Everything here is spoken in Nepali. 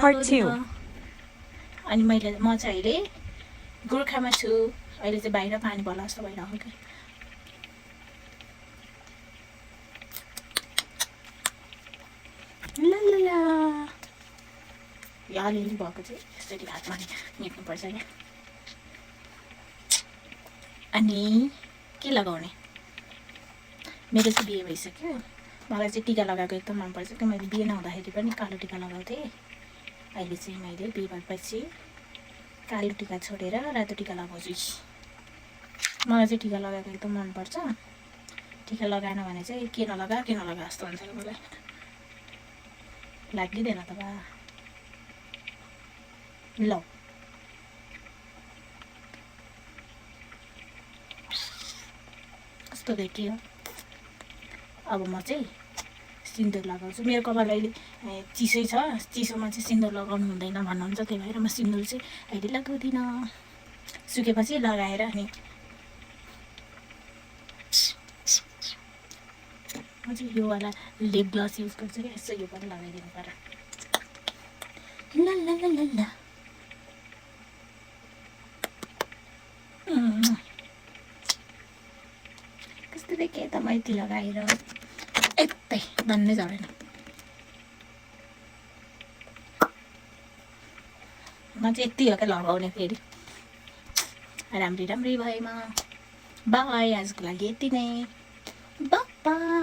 Part 2. अनि म चाहिँ अहिले गोर्खामा छु अहिले चाहिँ बाहिर पानी पर्ला जस्तो भइरहेको क्या ल ल ल यो अलिअलि भएको चाहिँ यसरी हातमा मेट्नुपर्छ क्या अनि के लगाउने मेरो चाहिँ बिहे भइसक्यो मलाई चाहिँ टिका लगाएको एकदम मनपर्छ कि मैले बिहे नहुँदाखेरि पनि कालो टिका लगाउँथेँ अहिले चाहिँ मैले बिहे भएपछि कालो टिका छोडेर रातो टिका लगाउँछु मलाई चाहिँ टिका लगाएको एकदम मनपर्छ टिका लगाएन भने चाहिँ के नलगा जस्तो हुन्छ कि मलाई लागिँदैन त बा ल कस्तो देखियो अब म चाहिँ सिन्दुर लगाउँछु मेरो कपाल अहिले चिसै छ चिसोमा चाहिँ सिन्दुर लगाउनु हुँदैन भन्नुहुन्छ त्यही भएर म सिन्दुर चाहिँ अहिले लगाउँदिनँ सुकेपछि लगाएर अनि म चाहिँ यो वाला लिप ग्लस युज गर्छु क्या यसो यो पनि लगाइदिनु पर्यो ल ल ल ल ल कस्तो देखेँ त म यति लगाएर यतै धन्नै झरेन म चाहिँ यति हो क्या लगाउने फेरि राम्री भएमा बाई आजको लागि यति नै बाई